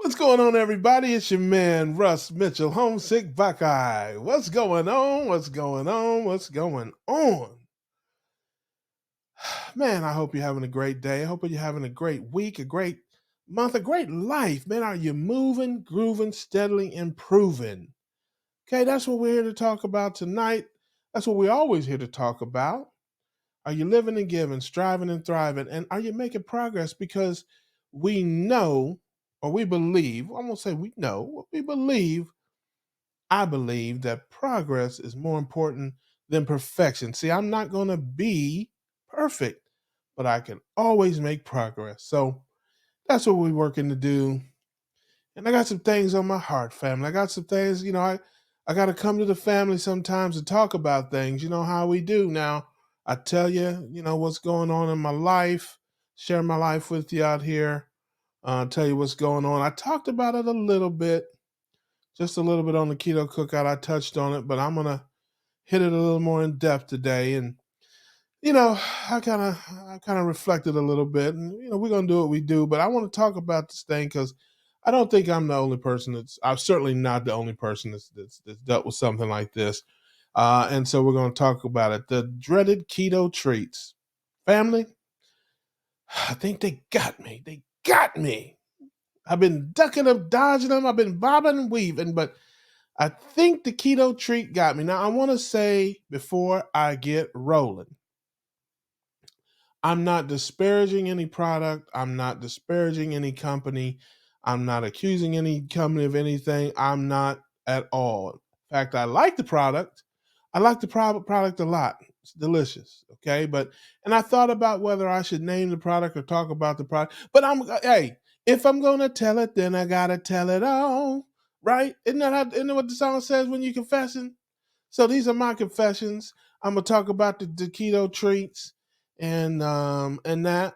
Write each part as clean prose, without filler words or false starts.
What's going on, everybody? It's your man, Russ Mitchell, Homesick Buckeye. What's going on? What's going on? What's going on? Man, I hope you're having a great day. I hope you're having a great week, a great month, a great life. Man, are you moving, grooving, steadily improving? Okay, that's what we're here to talk about tonight. That's what we're always here to talk about. Are you living and giving, striving and thriving? And are you making progress? Because we know, or we believe, I won't say we know, we believe, I believe that progress is more important than perfection. See, I'm not going to be perfect, but I can always make progress. So that's what we're working to do. And I got some things on my heart, family. I got some things, I got to come to the family sometimes to talk about things. You know how we do now. I tell you, what's going on in my life, share my life with you out here, tell you what's going on. I talked about it a little bit, just a little bit on the keto cookout. I touched on it, but I'm going to hit it a little more in depth today. And you know, I kind of reflected a little bit, and we're gonna do what we do. But I want to talk about this thing because I don't think I'm the only person that's. I'm certainly not the only person that's dealt with something like this. And so we're going to talk about it. The dreaded keto treats, family. I think they got me. They got me. I've been ducking them, dodging them. I've been bobbing and weaving, but I think the keto treat got me. Now I want to say before I get rolling. I'm not disparaging any product. I'm not disparaging any company. I'm not accusing any company of anything. I'm not at all. In fact, I like the product. I like the product a lot. It's delicious. Okay. And I thought about whether I should name the product or talk about the product. But hey, if I'm going to tell it, then I got to tell it all. Right? Isn't that what the song says when you're confessing? So these are my confessions. I'm gonna talk about the keto treats and that,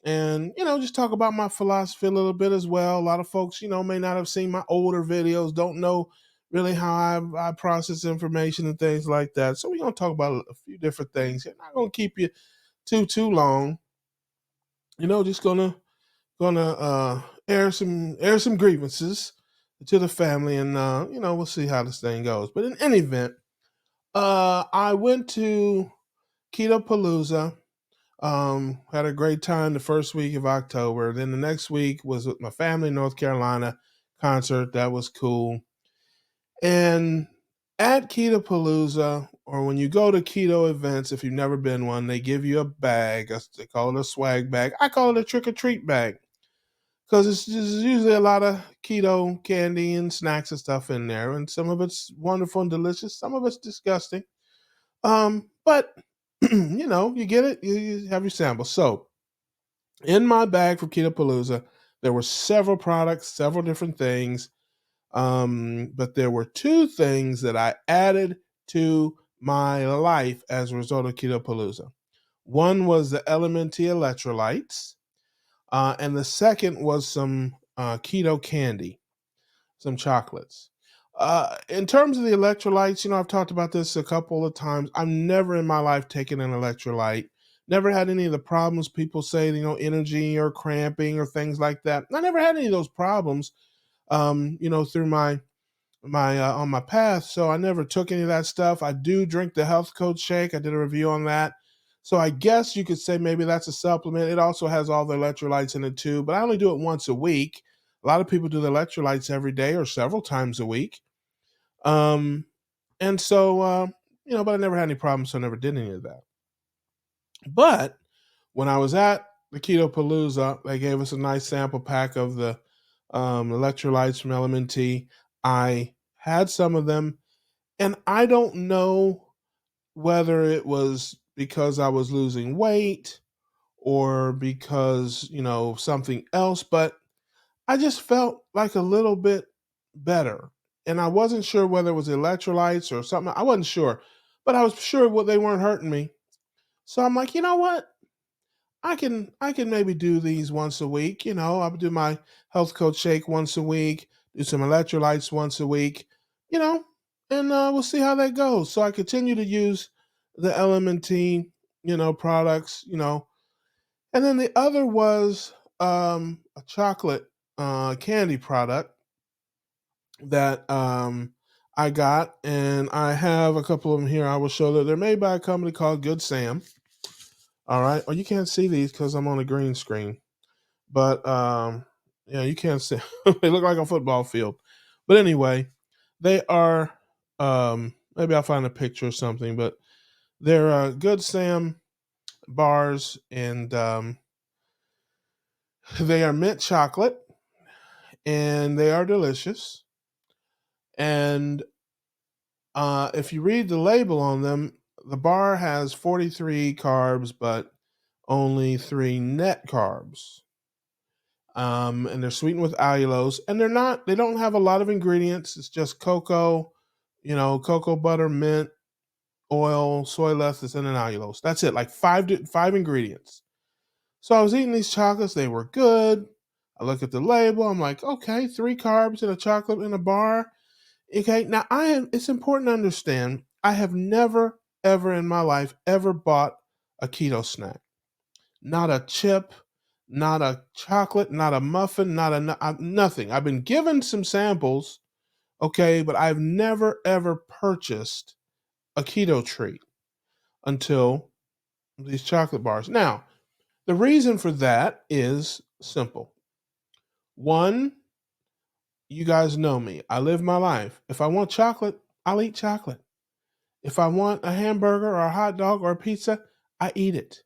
and just talk about my philosophy a little bit as well. A lot of folks, may not have seen my older videos, don't know really how I process information and things like that. So we're gonna talk about a few different things. I'm not gonna keep you too long. Just gonna air some grievances to the family, and we'll see how this thing goes. But in any event, I went to Keto Palooza. Had a great time the first week of October. Then the next week was with my family in North Carolina concert. That was cool. And at Keto Palooza, or when you go to keto events, if you've never been one, they give you a bag. They call it a swag bag. I call it a trick or treat bag because there's usually a lot of keto candy and snacks and stuff in there. And some of it's wonderful and delicious, some of it's disgusting. But you get it, you have your sample. So in my bag for Keto Palooza, there were several products, several different things. But there were two things that I added to my life as a result of Keto Palooza. One was the LMNT electrolytes, and the second was some keto candy, some chocolates. In terms of the electrolytes, I've talked about this a couple of times. I've never in my life taken an electrolyte. Never had any of the problems people say, energy or cramping or things like that. I never had any of those problems, through my on my path. So I never took any of that stuff. I do drink the Health Coach Shake. I did a review on that. So I guess you could say maybe that's a supplement. It also has all the electrolytes in it too, but I only do it once a week. A lot of people do the electrolytes every day or several times a week. Um, and so, but I never had any problems, so I never did any of that. But when I was at the Keto Palooza, they gave us a nice sample pack of the electrolytes from LMNT. I had some of them, and I don't know whether it was because I was losing weight or because, something else, but I just felt like a little bit better. And I wasn't sure whether it was electrolytes or something. I wasn't sure, but I was sure they weren't hurting me. So I'm like, you know what? I can maybe do these once a week. I'll do my health coach shake once a week, do some electrolytes once a week, you know, and we'll see how that goes. So I continue to use the LMNT, products, and then the other was a chocolate candy product that I got, and I have a couple of them here. I will show that they're made by a company called Good Sam. All right. Well, you can't see these because I'm on a green screen, but yeah, you can't see. They look like a football field. But anyway, they are. Maybe I'll find a picture or something, but they're Good Sam bars, and they are mint chocolate, and they are delicious. And if you read the label on them, the bar has 43 carbs, but only 3 net carbs. And they're sweetened with allulose, and they don't have a lot of ingredients. It's just cocoa, cocoa butter, mint, oil, soy lecithin, and allulose. That's it, like five ingredients. So I was eating these chocolates. They were good. I look at the label. I'm like, okay, 3 carbs in a chocolate in a bar. Okay, now it's important to understand, I have never, ever in my life ever bought a keto snack. Not a chip, not a chocolate, not a muffin, nothing. I've been given some samples, okay, but I've never ever purchased a keto treat until these chocolate bars. Now, the reason for that is simple. One, you guys know me. I live my life. If I want chocolate, I'll eat chocolate. If I want a hamburger or a hot dog or a pizza, I eat it.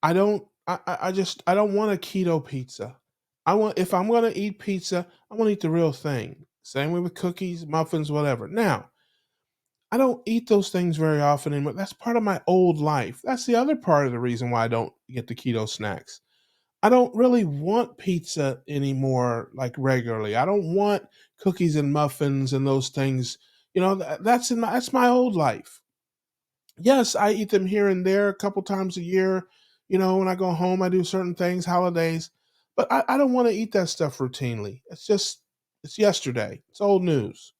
I don't want a keto pizza. If I'm gonna eat pizza, I want to eat the real thing. Same way with cookies, muffins, whatever. Now, I don't eat those things very often anymore. That's part of my old life. That's the other part of the reason why I don't get the keto snacks. I don't really want pizza anymore, like regularly. I don't want cookies and muffins and those things. That's my old life. Yes, I eat them here and there a couple times a year. When I go home, I do certain things, holidays, but I don't want to eat that stuff routinely. It's yesterday. It's old news.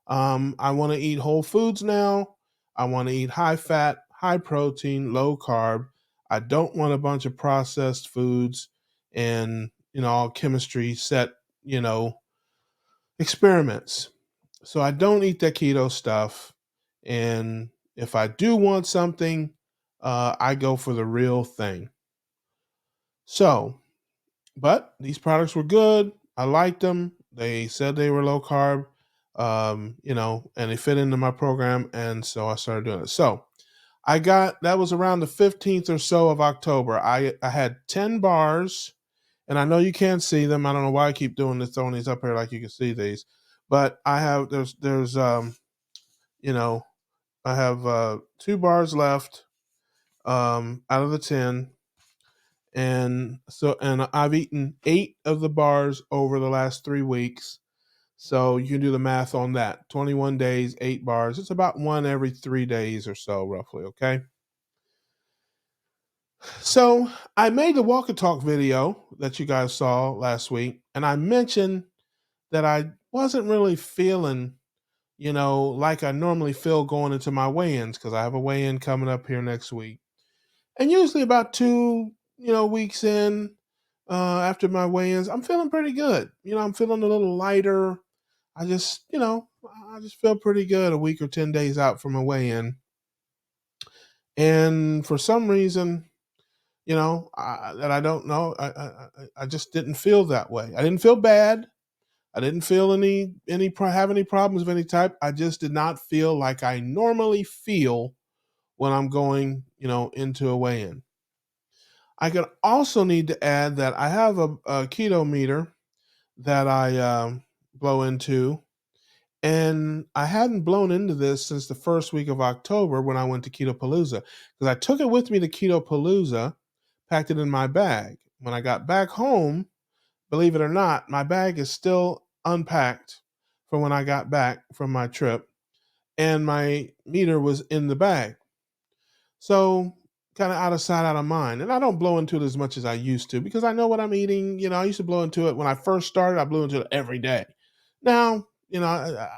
I want to eat whole foods now. I want to eat high fat, high protein, low carb. I don't want a bunch of processed foods and, all chemistry set, you know, experiments. So I don't eat that keto stuff. And if I do want something, I go for the real thing. So, but these products were good. I liked them. They said they were low carb, and they fit into my program. And so I started doing it. So that was around the 15th or so of October. I had 10 bars, and I know you can't see them. I don't know why I keep doing this, throwing these up here like you can see these. But you know, I have 2 bars left out of the 10, and I've eaten 8 of the bars over the last 3 weeks. So you can do the math on that. 21 days, 8 bars. It's about one every 3 days or so, roughly. Okay. So I made the walk and talk video that you guys saw last week, and I mentioned that I wasn't really feeling, like I normally feel going into my weigh-ins, because I have a weigh-in coming up here next week. And usually about 2 weeks in, after my weigh-ins, I'm feeling pretty good. I'm feeling a little lighter. I just feel pretty good a week or 10 days out from a weigh-in. And for some reason, that I don't know, I just didn't feel that way. I didn't feel bad. I didn't feel have any problems of any type. I just did not feel like I normally feel when I'm going, into a weigh-in. I could also need to add that I have a keto meter that I blow into, and I hadn't blown into this since the first week of October when I went to Keto Palooza, because I took it with me to Keto Palooza, packed it in my bag. When I got back home, believe it or not, my bag is still unpacked from when I got back from my trip, and my meter was in the bag. So, kind of out of sight, out of mind. And I don't blow into it as much as I used to, because I know what I'm eating. I used to blow into it when I first started. I blew into it every day. Now, I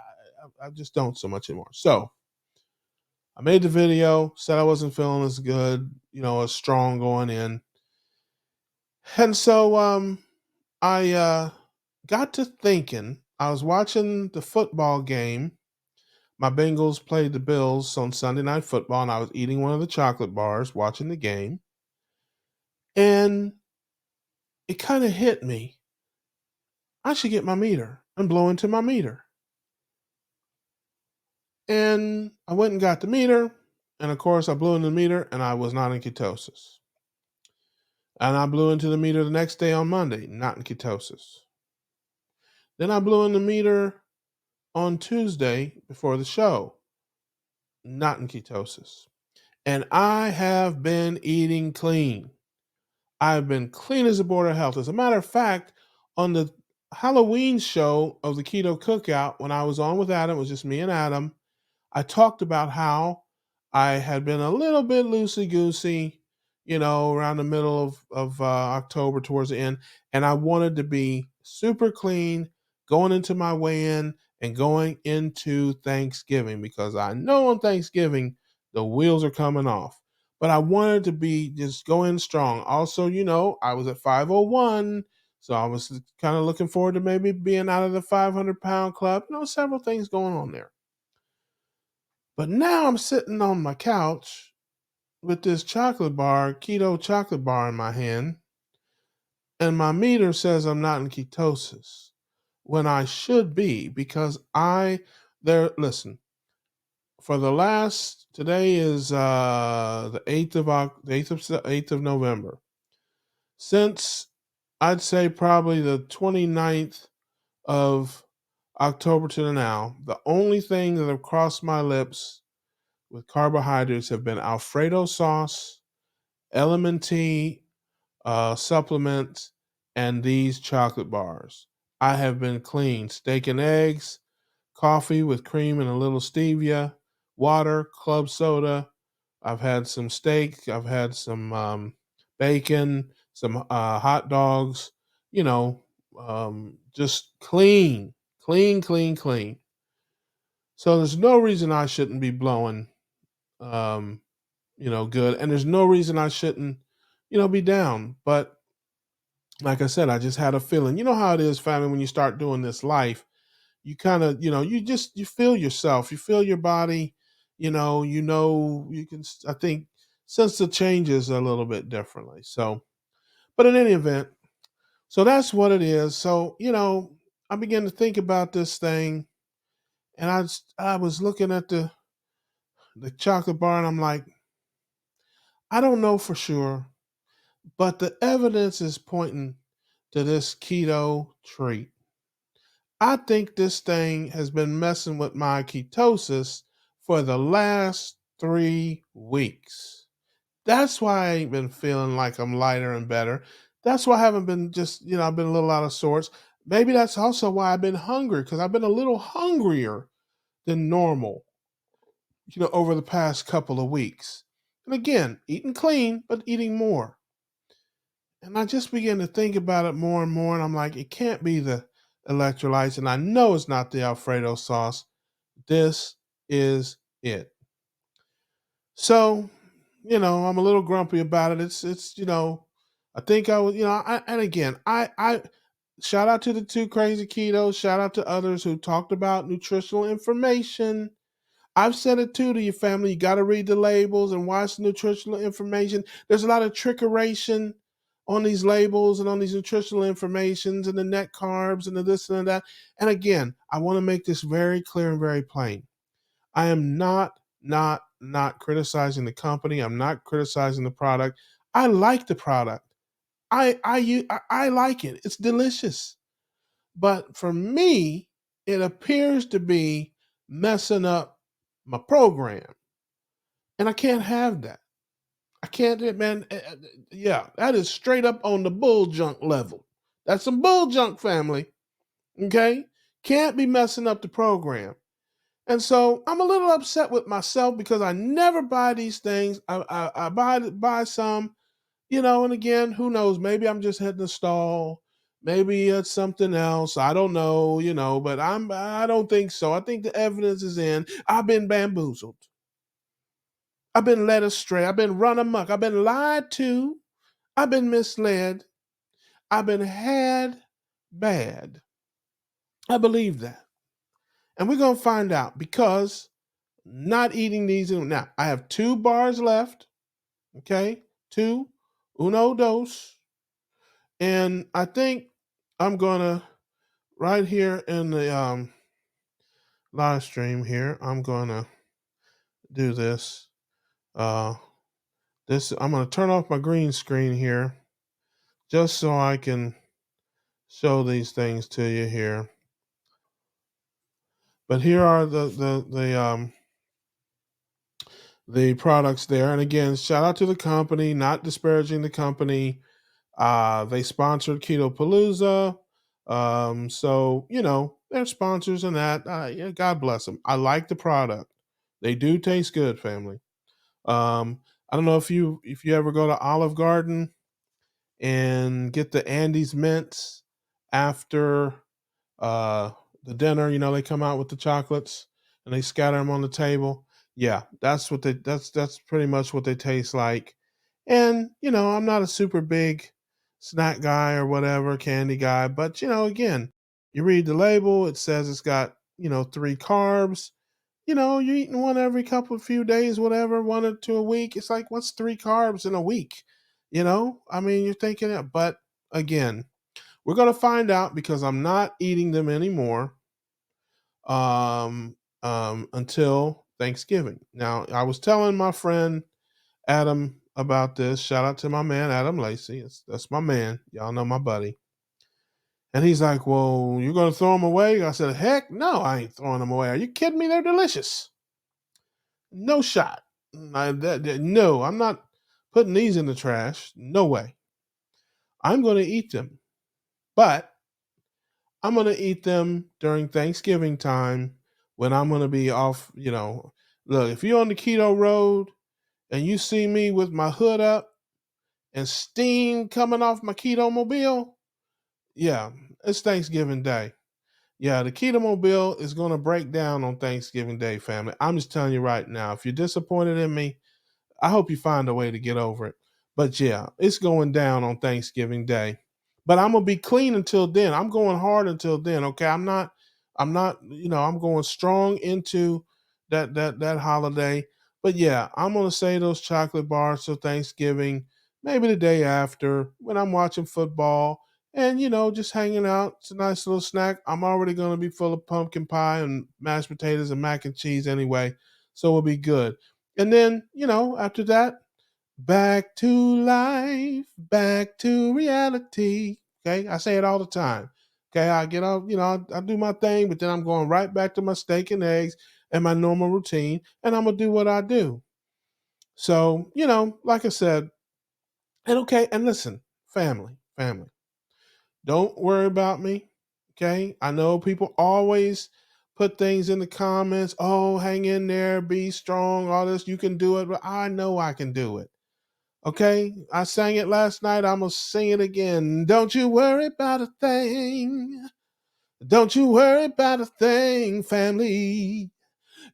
just don't so much anymore. So I made the video, said I wasn't feeling as good, as strong going in. And so I got to thinking. I was watching the football game. My Bengals played the Bills on Sunday Night Football, and I was eating one of the chocolate bars watching the game. And it kind of hit me. I should get my meter and blow into my meter. And I went and got the meter. And of course, I blew in the meter and I was not in ketosis. And I blew into the meter the next day on Monday, not in ketosis. Then I blew in the meter on Tuesday before the show, not in ketosis. And I have been eating clean. I've been clean as a board of health. As a matter of fact, on the Halloween show of the Keto Cookout, when I was on with Adam, it was just me and Adam, I talked about how I had been a little bit loosey goosey, around the middle of October towards the end. And I wanted to be super clean going into my weigh in and going into Thanksgiving because I know on Thanksgiving the wheels are coming off. But I wanted to be just go in strong. Also, I was at 501. So I was kind of looking forward to maybe being out of the 500-pound club. Several things going on there. But now I'm sitting on my couch with this chocolate bar, keto chocolate bar in my hand, and my meter says I'm not in ketosis when I should be because listen, for the last today is the 8th of November. Since I'd say probably the 29th of October to now, the only thing that have crossed my lips with carbohydrates have been Alfredo sauce, LMNT supplements, and these chocolate bars. I have been clean. Steak and eggs, coffee with cream and a little stevia, water, club soda. I've had some steak. I've had some bacon, some hot dogs. Just clean, clean, clean, clean. So there's no reason I shouldn't be blowing um, good. And there's no reason I shouldn't, be down. But like I said, I just had a feeling. You know how it is, family, when you start doing this life, you kind of, you feel yourself, you feel your body, you can, I think, sense the changes a little bit differently. So, but in any event, so that's what it is. So, I began to think about this thing and I was looking at the chocolate bar and I'm like, I don't know for sure, but the evidence is pointing to this keto treat. I think this thing has been messing with my ketosis for the last 3 weeks. That's why I ain't been feeling like I'm lighter and better. That's why I haven't been just, I've been a little out of sorts. Maybe that's also why I've been hungry because I've been a little hungrier than normal, over the past couple of weeks. And again, eating clean, but eating more. And I just began to think about it more and more, and I'm like, it can't be the electrolytes, and I know it's not the Alfredo sauce. This is it. So, I'm a little grumpy about it. I think I was, and again, I shout out to the two crazy ketos, shout out to others who talked about nutritional information. I've said it too to your family. You got to read the labels and watch the nutritional information. There's a lot of trickeration on these labels and on these nutritional informations and the net carbs and the this and that. And again, I want to make this very clear and very plain. I am not criticizing the company. I'm not criticizing the product. I like the product. I like it. It's delicious. But for me, it appears to be messing up my program. And I can't have that. I can't, man. Yeah, that is straight up on the bull junk level. That's some bull junk, family. Okay? Can't be messing up the program. And so I'm a little upset with myself because I never buy these things. I buy some, and again, who knows? Maybe I'm just hitting a stall. Maybe it's something else. I don't know, but I don't think so. I think the evidence is in. I've been bamboozled. I've been led astray. I've been run amok. I've been lied to. I've been misled. I've been had bad. I believe that. And we're going to find out because not eating these. Now, I have 2 bars left. Okay. Two, uno, dos. And I think I'm going to, right here in the live stream here, I'm going to do this. Uh, I'm going to turn off my green screen here just so I can show these things to you here. But here are the products there. And again, shout out to the company, not disparaging the company. They sponsored Keto Palooza. So, they're sponsors and that. Yeah, God bless them. I like the product. They do taste good, family. I don't know if you ever go to Olive Garden and get the Andes mints after uh, the dinner. They come out with the chocolates and they scatter them on the table. Yeah, that's pretty much what they taste like. And I'm not a super big snack guy or whatever, candy guy, but again, you read the label, it says it's got 3 carbs. You're eating one every couple of few days, whatever, 1 or 2 a week. It's like, what's 3 carbs in a week? I mean, you're thinking it, but again, we're going to find out because I'm not eating them anymore until Thanksgiving. Now, I was telling my friend Adam about this. Shout out to my man, Adam Lacey. That's my man. Y'all know my buddy. And he's like, well, you're going to throw them away? I said, heck no, I ain't throwing them away. Are you kidding me? They're delicious. No shot. No, I'm not putting these in the trash. No way. I'm going to eat them. But I'm going to eat them during Thanksgiving time when I'm going to be off. Look, if you're on the keto road and you see me with my hood up and steam coming off my keto mobile, yeah, it's Thanksgiving Day. Yeah, the keto mobile is going to break down on Thanksgiving Day, family. I'm just telling you right now. If you're disappointed in me, I hope you find a way to get over it. But yeah, it's going down on Thanksgiving Day. But I'm gonna be clean until then. I'm going hard until then. Okay. I'm not, I'm going strong into that holiday. But yeah, I'm gonna say those chocolate bars till Thanksgiving, maybe the day after when I'm watching football and just hanging out. It's a nice little snack. I'm already gonna be full of pumpkin pie and mashed potatoes and mac and cheese anyway. So we'll be good. And then, after that, back to life, back to reality. Okay. I say it all the time. Okay. I get off, I do my thing, but then I'm going right back to my steak and eggs and my normal routine, and I'm going to do what I do. So, like I said, and okay. And listen, family, don't worry about me. Okay. I know people always put things in the comments. Oh, hang in there, be strong, all this. You can do it. But I know I can do it. Okay. I sang it last night. I'm going to sing it again. Don't you worry about a thing. Don't you worry about a thing, family.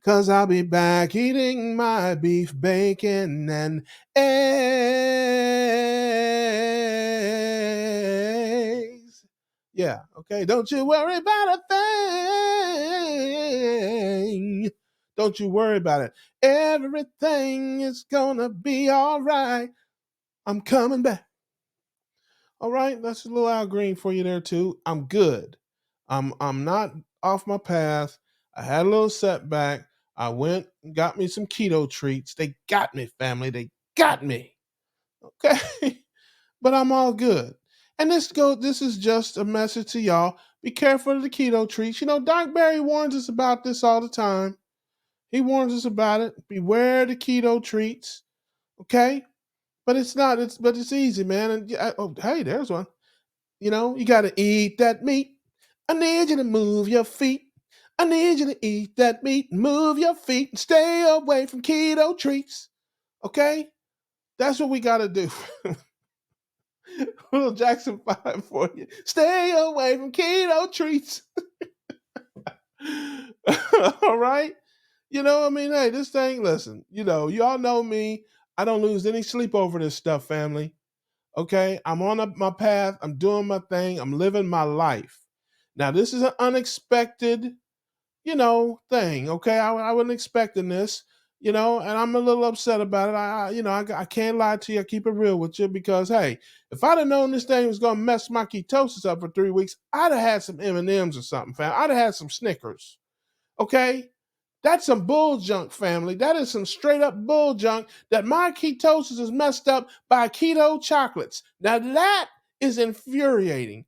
Cause I'll be back eating my beef, bacon, and eggs. Yeah, okay. Don't you worry about a thing. Don't you worry about it. Everything is gonna be all right. I'm coming back. All right, that's a little Al Green for you there too. I'm good. I'm not off my path. I had a little setback. I went and got me some keto treats. They got me, family. They got me. Okay. But I'm all good. And this is just a message to y'all. Be careful of the keto treats. Doc Barry warns us about this all the time. He warns us about it. Beware the keto treats. Okay? But it's not, it's easy, man. And oh, hey, there's one. You got to eat that meat. I need you to move your feet. I need you to eat that meat, move your feet, and stay away from keto treats. Okay? That's what we got to do. Little Jackson 5 for you. Stay away from keto treats. All right? I mean, hey, this thing, listen, y'all know me. I don't lose any sleep over this stuff, family. Okay? I'm on my path. I'm doing my thing. I'm living my life. Now, this is an unexpected, thing. Okay, I wasn't expecting this, and I'm a little upset about it. I can't lie to you. I keep it real with you because hey, if I'd have known this thing was gonna mess my ketosis up for 3 weeks, I'd have had some M&Ms or something, fam. I'd have had some Snickers. Okay, that's some bull junk, family. That is some straight up bull junk. That my ketosis is messed up by keto chocolates. Now that is infuriating.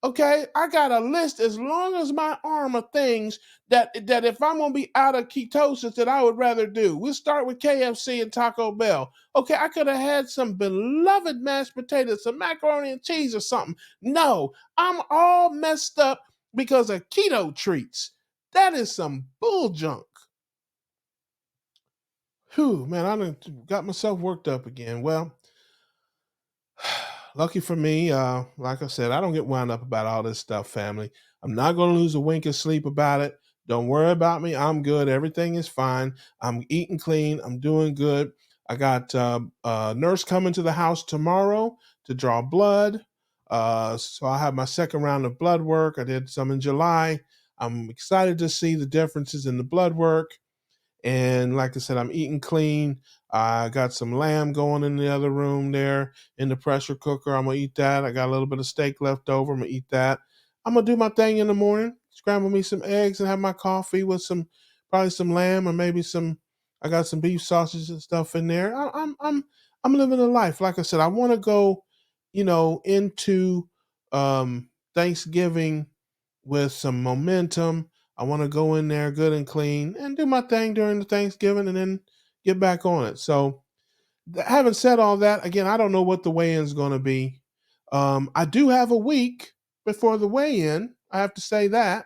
Okay, I got a list as long as my arm of things that if I'm gonna be out of ketosis that I would rather do. We'll start with KFC and Taco Bell. Okay, I could have had some beloved mashed potatoes, some macaroni and cheese or something. No, I'm all messed up because of keto treats. That is some bull junk. Whew, man, I done got myself worked up again. Well, lucky for me, like I said, I don't get wound up about all this stuff, family. I'm not going to lose a wink of sleep about it. Don't worry about me. I'm good. Everything is fine. I'm eating clean. I'm doing good. I got a nurse coming to the house tomorrow to draw blood. So I have my second round of blood work. I did some in July. I'm excited to see the differences in the blood work. And like I said, I'm eating clean. I got some lamb going in the other room there in the pressure cooker. I'm gonna eat that. I got a little bit of steak left over. I'm gonna eat that. I'm gonna do my thing in the morning. Scramble me some eggs and have my coffee with probably some lamb or maybe some. I got some beef sausage and stuff in there. I'm living a life. Like I said, I want to go, into Thanksgiving with some momentum. I want to go in there good and clean and do my thing during the Thanksgiving and then get back on it. So, having said all that, again, I don't know what the weigh in is going to be. I do have a week before the weigh in. I have to say that.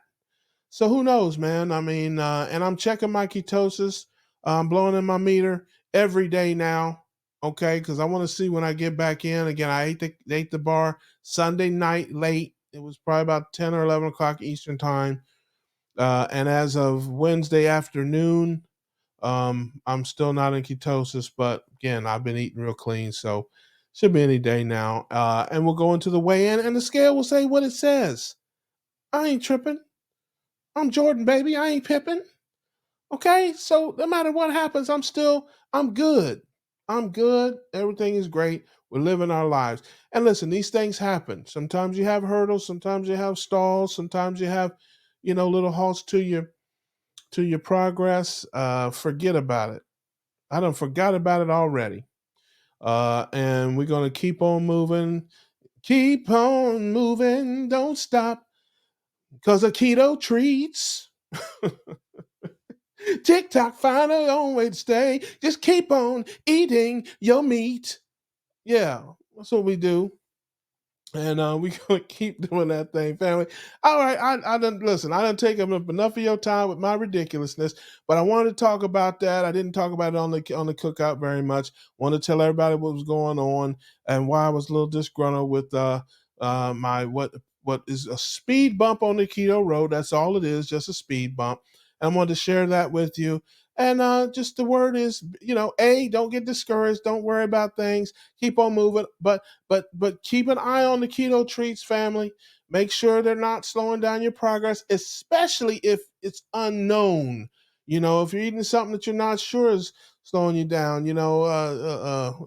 So, who knows, man? I mean, and I'm checking my ketosis. I'm blowing in my meter every day now. Okay, because I want to see when I get back in. Again, I ate the bar Sunday night late. It was probably about 10 or 11 o'clock Eastern time. And as of Wednesday afternoon, I'm still not in ketosis, but again, I've been eating real clean, so should be any day now. And we'll go into the weigh in, and the scale will say what it says. I ain't tripping. I'm Jordan, baby. I ain't pipping. Okay, so no matter what happens, I'm good. I'm good. Everything is great. We're living our lives. And listen, these things happen. Sometimes you have hurdles. Sometimes you have stalls. Sometimes you have, little halts to your progress. Forget about it. I don't forgot about it already. And we're gonna keep on moving, don't stop, cause of keto treats. TikTok find a own way to stay. Just keep on eating your meat. Yeah, that's what we do. And we gonna keep doing that thing, family. All right, I done listen. I done taken up enough of your time with my ridiculousness, but I wanted to talk about that. I didn't talk about it on the cookout very much. Want to tell everybody what was going on and why I was a little disgruntled with my what is a speed bump on the keto road. That's all it is, just a speed bump. And I wanted to share that with you. And just the word is, don't get discouraged. Don't worry about things. Keep on moving. But keep an eye on the keto treats, family. Make sure they're not slowing down your progress, especially if it's unknown. If you're eating something that you're not sure is slowing you down, don't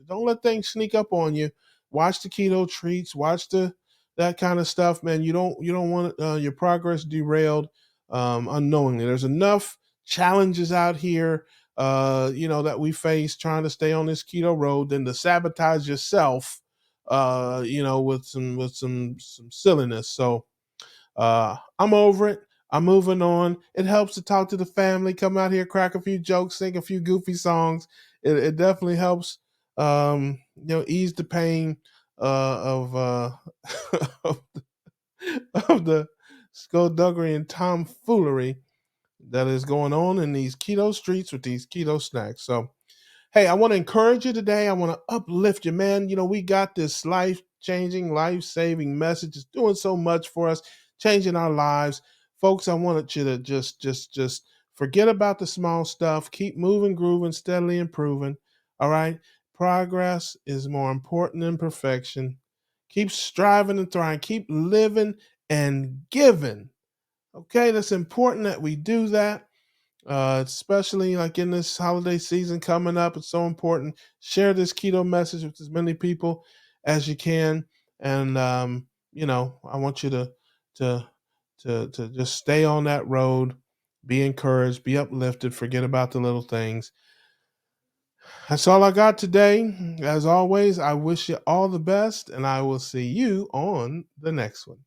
let things sneak up on you. Watch the keto treats. Watch that kind of stuff, man. You don't want your progress derailed unknowingly. There's enough challenges out here that we face trying to stay on this keto road than to sabotage yourself with some silliness. So I'm over it. I'm moving on. It helps to talk to the family, come out here, crack a few jokes, sing a few goofy songs. It definitely helps ease the pain of of the skullduggery and tomfoolery that is going on in these keto streets with these keto snacks. So, hey, I want to encourage you today. I want to uplift you, man. We got this life changing, life saving message. It's doing so much for us, changing our lives. Folks, I wanted you to just forget about the small stuff. Keep moving, grooving, steadily improving. All right. Progress is more important than perfection. Keep striving and thriving. Keep living and giving. Okay, that's important that we do that, especially like in this holiday season coming up. It's so important. Share this keto message with as many people as you can, and I want you to to just stay on that road, be encouraged, be uplifted, forget about the little things. That's all I got today. As always, I wish you all the best, and I will see you on the next one.